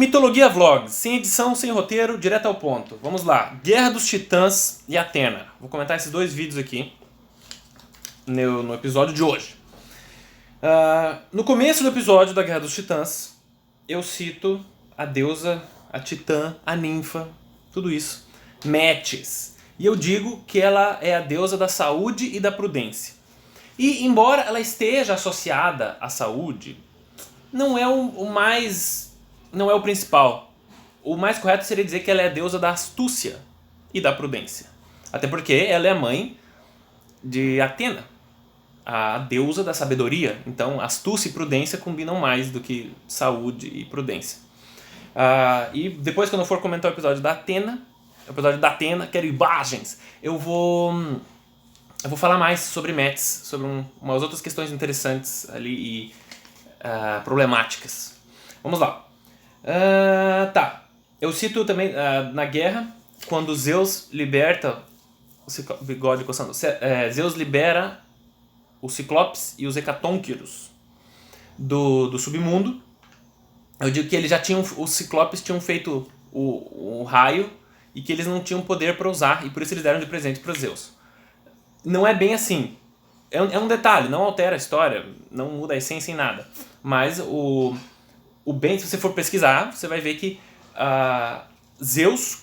Mitologia Vlogs, sem edição, sem roteiro, direto ao ponto. Vamos lá. Guerra dos Titãs e Atena. Vou comentar esses dois vídeos aqui no episódio de hoje. No começo do episódio da Guerra dos Titãs, eu cito a deusa, a titã, a ninfa, tudo isso, Metis. E eu digo que ela é a deusa da saúde e da prudência. E embora ela esteja associada à saúde, não é não é o principal. O mais correto seria dizer que ela é a deusa da astúcia e da prudência. Até porque ela é a mãe de Atena, a deusa da sabedoria. Então, astúcia e prudência combinam mais do que saúde e prudência. E depois, quando eu for comentar o episódio da Atena, quero imagens, eu vou falar mais sobre Metis, sobre umas outras questões interessantes ali e problemáticas. Vamos lá. Eu cito também na guerra, quando Zeus liberta o bigode coçando. Zeus libera os Ciclopes e os Hecatônquiros do submundo. Eu digo que os Ciclopes tinham feito o raio e que eles não tinham poder para usar, e por isso eles deram de presente para Zeus. Não é bem assim. É um detalhe, não altera a história, não muda a essência em nada. Mas se você for pesquisar, você vai ver que Zeus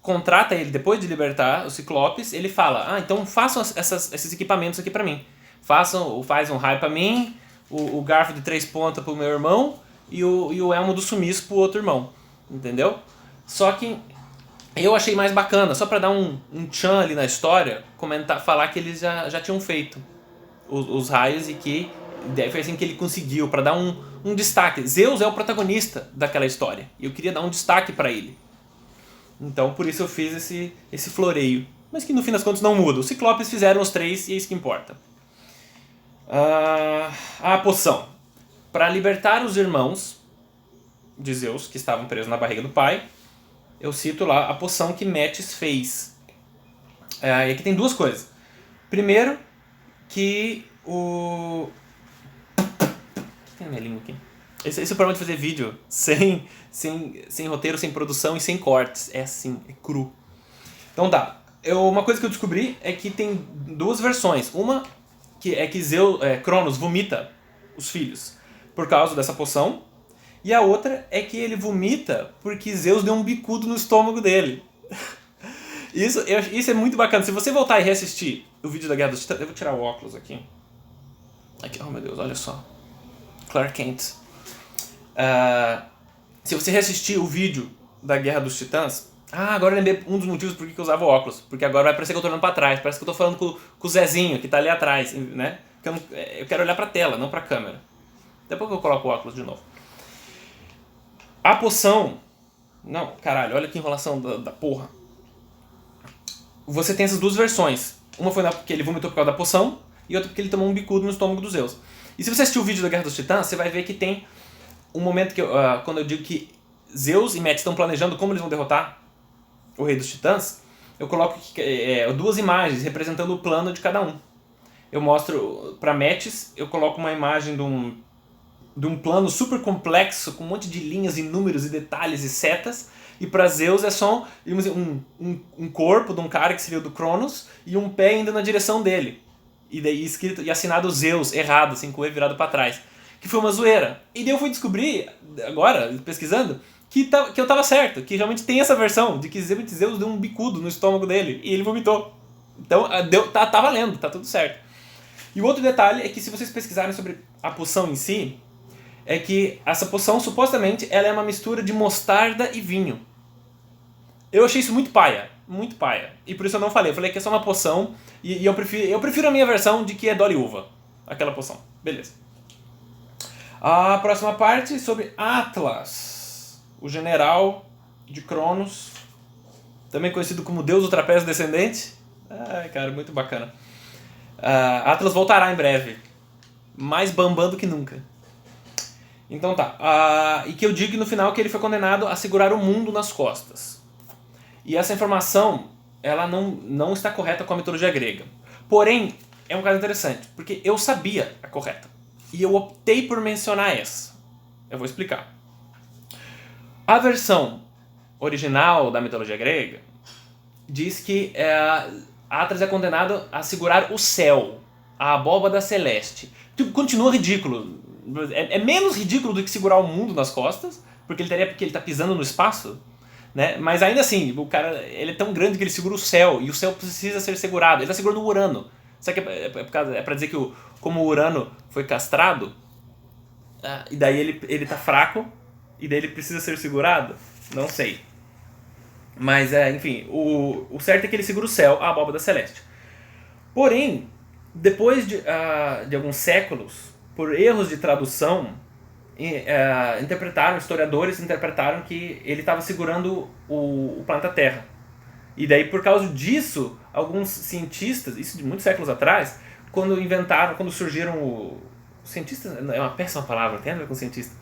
contrata ele, depois de libertar os Ciclopes, ele fala, então façam esses equipamentos aqui pra mim. Faz um raio pra mim, o garfo de 3 pontas pro meu irmão e o elmo do sumiço pro outro irmão. Entendeu? Só que eu achei mais bacana, só pra dar um tchan ali na história, falar que eles já tinham feito os raios e que foi assim que ele conseguiu, pra dar um destaque. Zeus é o protagonista daquela história e eu queria dar um destaque pra ele. Então por isso eu fiz esse floreio, mas que no fim das contas não muda. Os Ciclopes fizeram os 3 e é isso que importa. A poção. Para libertar os irmãos de Zeus que estavam presos na barriga do pai, eu cito lá a poção que Metis fez. E aqui tem duas coisas. Primeiro, que tem a minha língua aqui. Esse é o problema de fazer vídeo sem roteiro, sem produção e sem cortes. É assim, é cru. Então tá. Uma coisa que eu descobri é que tem duas versões. Uma que Cronos vomita os filhos por causa dessa poção. E a outra é que ele vomita porque Zeus deu um bicudo no estômago dele. Isso é muito bacana. Se você voltar e reassistir o vídeo da Guerra dos Titãs... Eu vou tirar o óculos aqui. Oh meu Deus, olha só. Clark Kent. Se você reassistir o vídeo da Guerra dos Titãs... agora eu lembrei um dos motivos por que eu usava óculos. Porque agora vai parecer que eu tô olhando pra trás. Parece que eu tô falando com o Zezinho, que tá ali atrás, né? Eu quero olhar pra tela, não pra câmera. Depois eu coloco o óculos de novo. A poção... Não, caralho, olha que enrolação da porra. Você tem essas duas versões. Uma foi porque ele vomitou por causa da poção, e outra porque ele tomou um bicudo no estômago do Zeus. E se você assistir o vídeo da Guerra dos Titãs, você vai ver que tem um momento que quando eu digo que Zeus e Metis estão planejando como eles vão derrotar o Rei dos Titãs, eu coloco duas imagens representando o plano de cada um. Eu mostro para Metis, eu coloco uma imagem de um plano super complexo, com um monte de linhas e números e detalhes e setas, e para Zeus é só um corpo de um cara que seria o do Cronos e um pé indo na direção dele. E daí escrito e assinado Zeus, errado, assim, com o E virado para trás. Que foi uma zoeira. E daí eu fui descobrir, agora, pesquisando, que eu tava certo, que realmente tem essa versão de que Zeus deu um bicudo no estômago dele e ele vomitou. Então tá valendo, tá tudo certo. E o outro detalhe é que se vocês pesquisarem sobre a poção em si, é que essa poção, supostamente, ela é uma mistura de mostarda e vinho. Eu achei isso muito paia. Muito paia. E por isso eu não falei. Eu falei que é só uma poção. E eu prefiro a minha versão de que é Dolly Uva. Aquela poção. Beleza. A próxima parte é sobre Atlas. O general de Cronos. Também conhecido como Deus do Trapézio Descendente. Cara, muito bacana. Atlas voltará em breve. Mais bambando que nunca. Então tá. E que eu digo no final que ele foi condenado a segurar o mundo nas costas. E essa informação, ela não está correta com a mitologia grega. Porém, é um caso interessante, porque eu sabia a correta. E eu optei por mencionar essa. Eu vou explicar. A versão original da mitologia grega diz que Atlas é condenado a segurar o céu, a abóbada celeste. Tipo, continua ridículo. É menos ridículo do que segurar o mundo nas costas, porque ele está pisando no espaço, né? Mas ainda assim, o cara ele é tão grande que ele segura o céu, e o céu precisa ser segurado. Ele está segurando o Urano. Será que é pra dizer que como o Urano foi castrado, e daí ele tá fraco, e daí ele precisa ser segurado? Não sei. Mas, enfim, o certo é que ele segura o céu, a abóbada celeste. Porém, depois de alguns séculos, por erros de tradução, historiadores interpretaram que ele estava segurando o planeta Terra. E daí, por causa disso, alguns cientistas, isso de muitos séculos atrás, quando surgiram cientistas, é uma péssima palavra, tem a ver com cientista.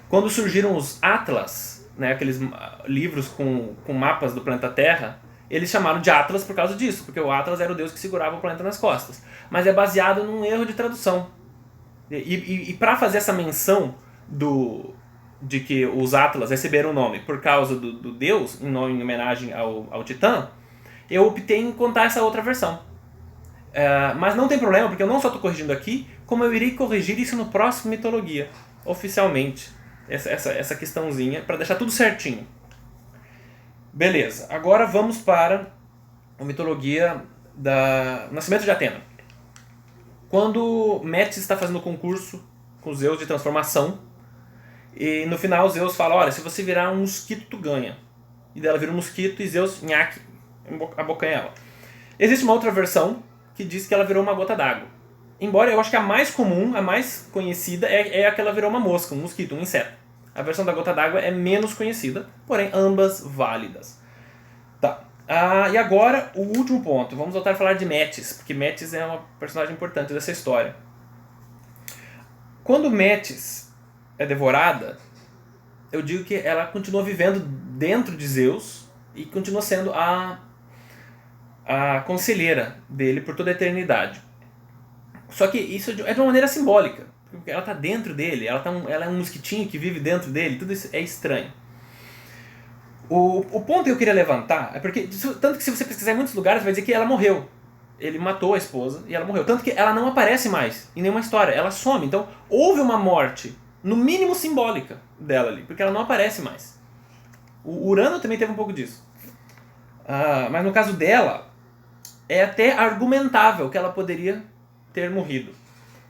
Quando surgiram os Atlas, né, aqueles livros com mapas do planeta Terra, eles chamaram de Atlas por causa disso, porque o Atlas era o deus que segurava o planeta nas costas. Mas é baseado num erro de tradução. E para fazer essa menção de que os Atlas receberam o nome por causa do deus, em homenagem ao Titã, eu optei em contar essa outra versão. Mas não tem problema, porque eu não só estou corrigindo aqui, como eu irei corrigir isso no próximo Mitologia, oficialmente. Essa questãozinha, para deixar tudo certinho. Beleza, agora vamos para a mitologia do nascimento de Atena. Quando Metis está fazendo o concurso com Zeus de transformação, e no final Zeus fala, olha, se você virar um mosquito, tu ganha. E dela vira um mosquito e Zeus, nhaque, abocanha ela. Existe uma outra versão que diz que ela virou uma gota d'água. Embora eu acho que a mais comum, a mais conhecida, é a que ela virou uma mosca, um mosquito, um inseto. A versão da gota d'água é menos conhecida, porém ambas válidas. Tá. E agora, o último ponto. Vamos voltar a falar de Metis, porque Metis é uma personagem importante dessa história. Quando Metis é devorada, eu digo que ela continua vivendo dentro de Zeus e continua sendo a conselheira dele por toda a eternidade. Só que isso é de uma maneira simbólica, porque ela está dentro dele, ela é um mosquitinho que vive dentro dele, tudo isso é estranho. O ponto que eu queria levantar é porque, tanto que se você pesquisar em muitos lugares, vai dizer que ela morreu. Ele matou a esposa e ela morreu. Tanto que ela não aparece mais em nenhuma história, ela some. Então, houve uma morte, no mínimo simbólica, dela ali, porque ela não aparece mais. O Urano também teve um pouco disso. Mas no caso dela, é até argumentável que ela poderia ter morrido.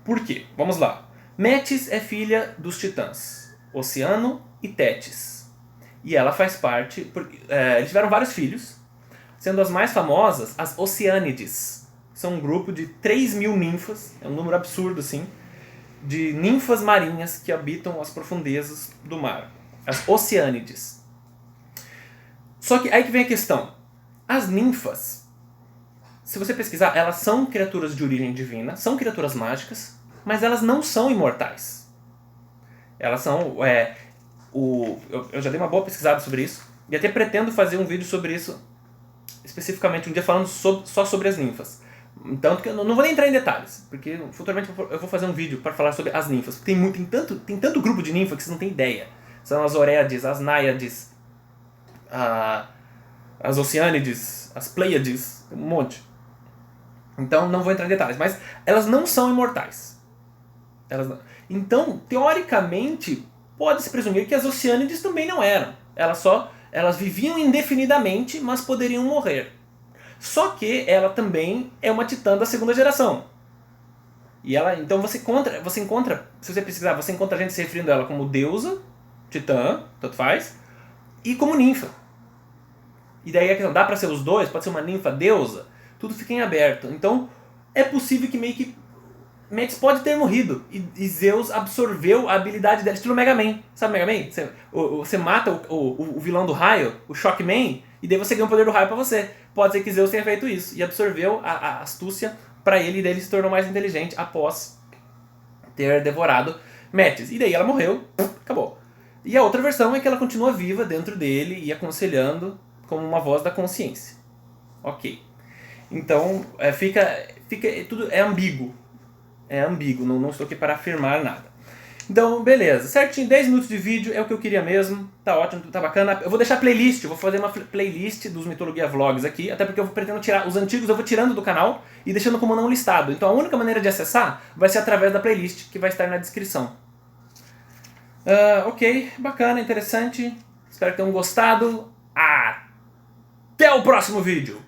Por quê? Vamos lá. Metis é filha dos titãs, Oceano e Tétis. E ela faz parte... eles tiveram vários filhos, sendo as mais famosas as Oceânides. São um grupo de 3.000 ninfas, é um número absurdo assim, de ninfas marinhas que habitam as profundezas do mar. As Oceânides. Só que aí que vem a questão. As ninfas, se você pesquisar, elas são criaturas de origem divina, são criaturas mágicas, mas elas não são imortais. Elas são... eu já dei uma boa pesquisada sobre isso, e até pretendo fazer um vídeo sobre isso, especificamente um dia falando só sobre as ninfas. Então, eu não vou nem entrar em detalhes, porque futuramente eu vou fazer um vídeo para falar sobre as ninfas. Tem tanto grupo de ninfa que vocês não têm ideia. São as Oréades, as Náiades, as Oceânides, as Pleiades, um monte. Então não vou entrar em detalhes, mas elas não são imortais. Então, teoricamente, pode-se presumir que as Oceânides também não eram. Elas viviam indefinidamente, mas poderiam morrer. Só que ela também é uma titã da segunda geração. E então você encontra, se você pesquisar, você encontra gente se referindo a ela como deusa, titã, tanto faz, e como ninfa. E daí a questão, dá pra ser os dois? Pode ser uma ninfa deusa? Tudo fica em aberto. Então é possível que meio que Metis pode ter morrido e Zeus absorveu a habilidade dela, estilo Mega Man. Sabe Mega Man? Você mata o vilão do raio, o Shockman, e daí você ganha o poder do raio pra você. Pode ser que Zeus tenha feito isso e absorveu a astúcia pra ele, e daí ele se tornou mais inteligente após ter devorado Metis. E daí ela morreu, acabou. E a outra versão é que ela continua viva dentro dele e aconselhando como uma voz da consciência. Ok. Então, tudo é ambíguo. Não estou aqui para afirmar nada. Então, beleza. Certinho, 10 minutos de vídeo é o que eu queria mesmo. Tá ótimo, tá bacana. Eu vou deixar playlist, eu vou fazer uma playlist dos Mitologia Vlogs aqui, até porque eu pretendo tirar os antigos, eu vou tirando do canal e deixando como não listado. Então a única maneira de acessar vai ser através da playlist, que vai estar na descrição. Ok, bacana, interessante. Espero que tenham gostado. Até o próximo vídeo.